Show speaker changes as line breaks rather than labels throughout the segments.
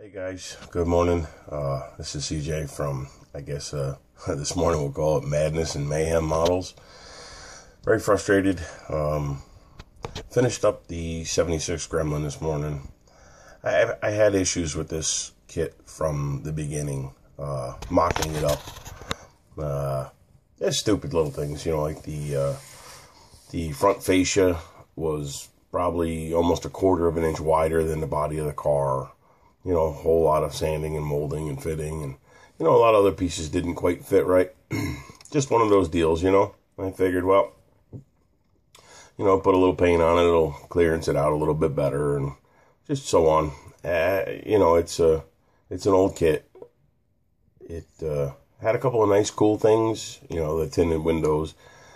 Hey guys, good morning. This is CJ from, I guess, this morning we'll call it Madness and Mayhem Models. Very frustrated. Finished up the 76 Gremlin this morning. I had issues with this kit from the beginning, mocking it up. There's stupid little things, like the front fascia was probably almost a quarter of an inch wider than the body of the car. A whole lot of sanding and molding and fitting, and a lot of other pieces didn't quite fit right. Just one of those deals, I figured, well, put a little paint on it, it'll clearance it out a little bit better, and just so on. It's an old kit. It had a couple of nice, cool things. The tinted windows,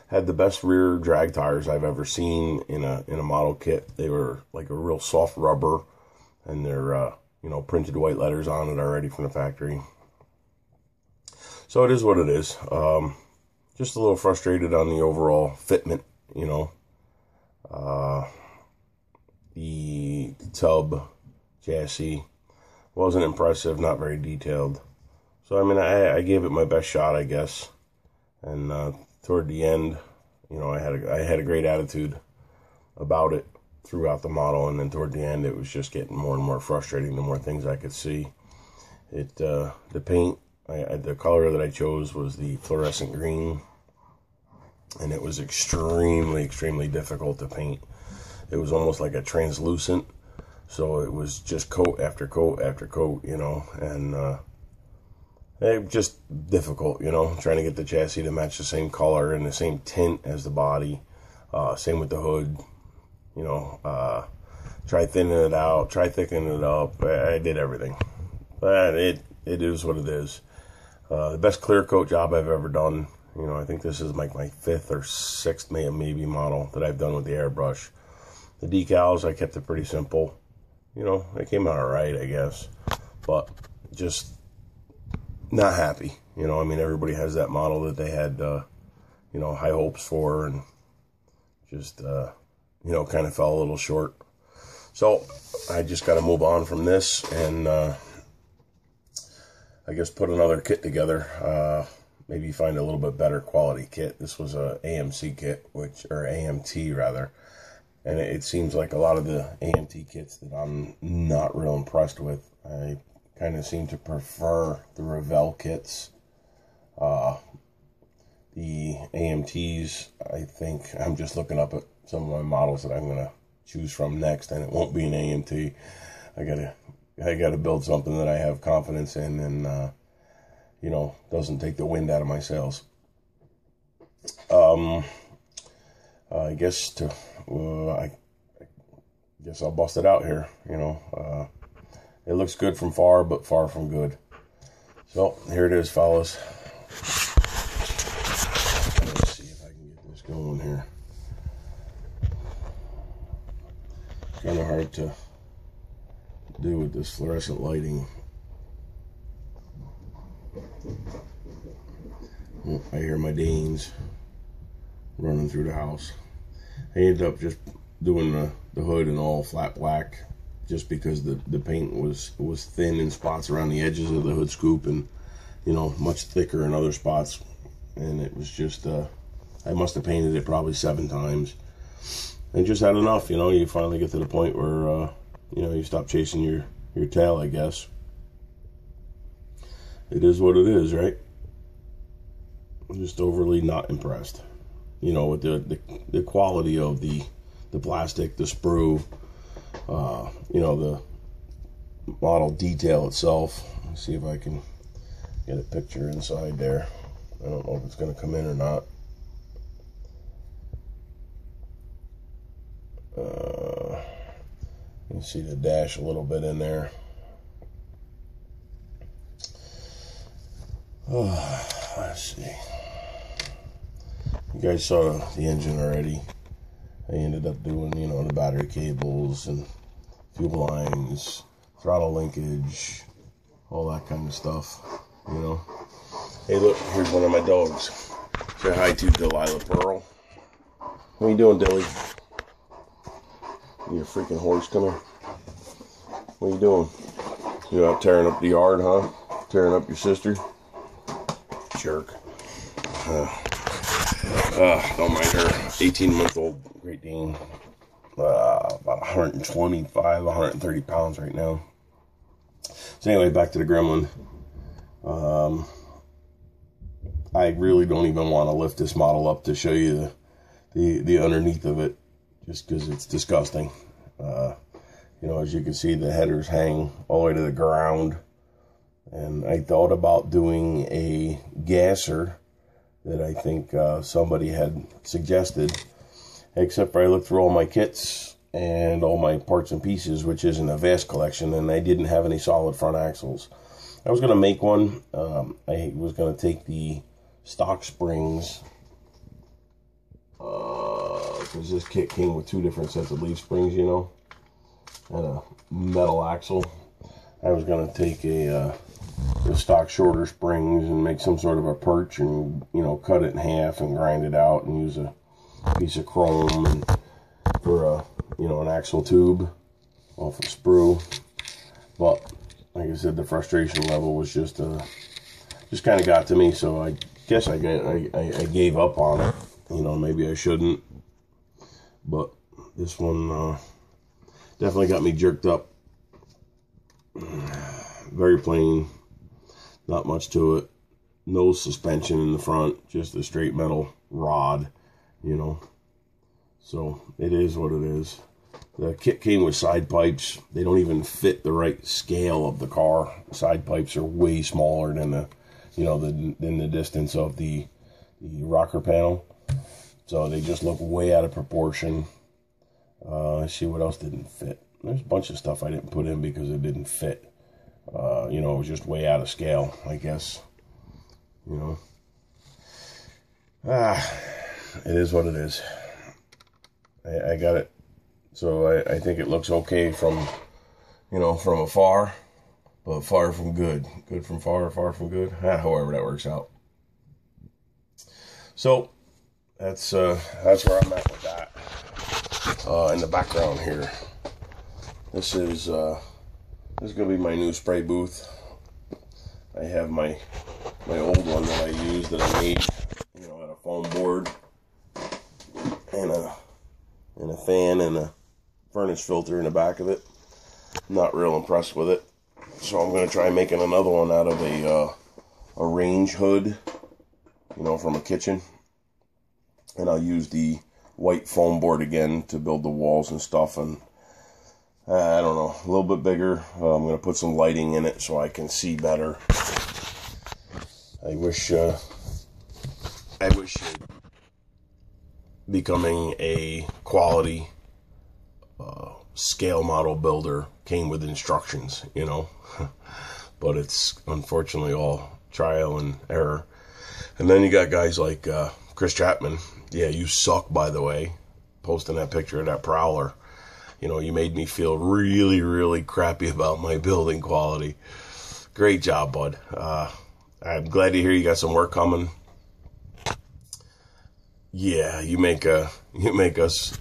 had the best rear drag tires I've ever seen in a model kit. They were like a real soft rubber, and they're printed white letters on it already from the factory. So it is what it is. Just a little frustrated on the overall fitment, the tub chassis wasn't impressive, not very detailed. So, I gave it my best shot, I guess. And toward the end, I had a great attitude about it throughout the model, and then toward the end it was just getting more and more frustrating the more things I could see. The paint, the color that I chose was the fluorescent green, and it was extremely difficult to paint. It was almost like a translucent, so it was just coat after coat after coat, and it just difficult, trying to get the chassis to match the same color and the same tint as the body. Same with the hood. Try thinning it out, try thickening it up. I did everything, but it is what it is. The best clear coat job I've ever done. I think this is like my 5th or 6th maybe model that I've done with the airbrush. The decals, I kept it pretty simple. They came out alright, I guess, but just not happy. Everybody has that model that they had, high hopes for, and just, kind of fell a little short. So I just got to move on from this and I guess put another kit together. Maybe find a little bit better quality kit. This was a AMC kit, or AMT rather. And it seems like a lot of the AMT kits that I'm not real impressed with. I kind of seem to prefer the Revell kits. The AMTs, I think I'm just looking up at some of my models that I'm going to choose from next, and it won't be an AMT. I gotta build something that I have confidence in, and doesn't take the wind out of my sails. I guess I'll bust it out here. It looks good from far, but far from good. So here it is, fellas. Let's see if I can get this going here. Kind of hard to do with this fluorescent lighting. I hear my Danes running through the house. I ended up just doing the hood in all flat black, just because the paint was thin in spots around the edges of the hood scoop, and much thicker in other spots. And it was just I must have painted it probably 7 times. And just had enough, you finally get to the point where, you stop chasing your tail, I guess. It is what it is, right? I'm just overly not impressed, with the quality of the plastic, the sprue, the model detail itself. Let's see if I can get a picture inside there. I don't know if it's going to come in or not. You can see the dash a little bit in there. Let's see. You guys saw the engine already. I ended up doing, the battery cables and fuel lines, throttle linkage, all that kind of stuff, Hey, look, here's one of my dogs. Say hi to Delilah Pearl. What are you doing, Dilly? You freaking horse, come here. What are you doing? You out tearing up the yard, huh? Tearing up your sister? Jerk. Don't mind her. 18-month-old Great Dane. About 125, 130 pounds right now. So anyway, back to the Gremlin. I really don't even want to lift this model up to show you the underneath of it, just because it's disgusting. You know, as you can see, the headers hang all the way to the ground. And I thought about doing a gasser that I think somebody had suggested, except for I looked through all my kits and all my parts and pieces, which isn't a vast collection, and I didn't have any solid front axles. I was going to make one. I was going to take the stock springs, because this kit came with 2 different sets of leaf springs, you know, and a metal axle. I was going to take the stock shorter springs and make some sort of a perch and, you know, cut it in half and grind it out and use a piece of chrome and for a, you know, an axle tube off a sprue. But like I said, the frustration level was just kind of got to me, so I guess I gave up on it. You know, maybe I shouldn't, but this one definitely got me jerked up. Very plain, not much to it. No suspension in the front, just a straight metal rod, you know. So it is what it is. The kit came with side pipes. They don't even fit the right scale of the car. Side pipes are way smaller than the, you know, than the distance of the rocker panel. So they just look way out of proportion. Let's see what else didn't fit. There's a bunch of stuff I didn't put in because it didn't fit. You know, it was just way out of scale, I guess. You know. It is what it is. I got it. So I think it looks okay from, you know, from afar, but far from good. Good from far, far from good. However that works out. So that's where I'm at with that. In the background here, this is gonna be my new spray booth. I have my old one that I used that I made, you know, out of foam board and a fan and a furnace filter in the back of it. Not real impressed with it, so I'm gonna try making another one out of a range hood, you know, from a kitchen, and I'll use the white foam board again to build the walls and stuff. And I don't know, a little bit bigger. I'm gonna put some lighting in it so I can see better. I wish becoming a quality scale model builder came with instructions, you know. But it's unfortunately all trial and error. And then you got guys like Chris Chapman. Yeah, you suck, by the way, posting that picture of that Prowler. You know, you made me feel really, really crappy about my building quality. Great job, bud. I'm glad to hear you got some work coming. Yeah, you make us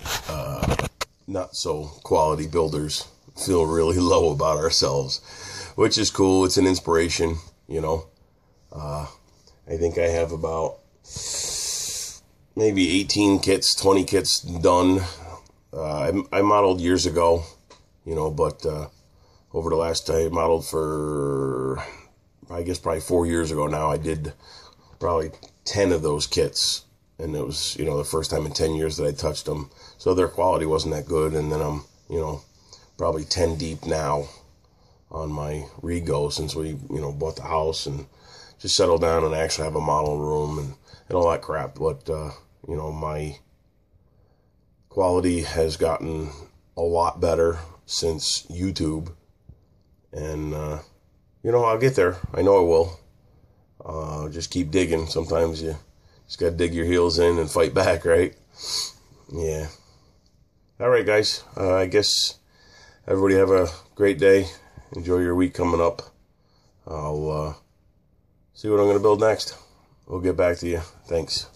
not so quality builders feel really low about ourselves, which is cool. It's an inspiration, you know. I think I have about maybe 18 kits, 20 kits done. I modeled years ago, you know, but over the last, I modeled for, I guess probably 4 years ago now. I did probably 10 of those kits, and it was, you know, the first time in 10 years that I touched them. So their quality wasn't that good, and then I'm, you know, probably 10 deep now on my Rego since we, you know, bought the house and just settled down and actually have a model room and all that crap. But, you know, my quality has gotten a lot better since YouTube. And, you know, I'll get there. I know I will. Just keep digging. Sometimes you just got to dig your heels in and fight back, right? Yeah. All right, guys. I guess everybody have a great day. Enjoy your week coming up. I'll see what I'm going to build next. We'll get back to you. Thanks.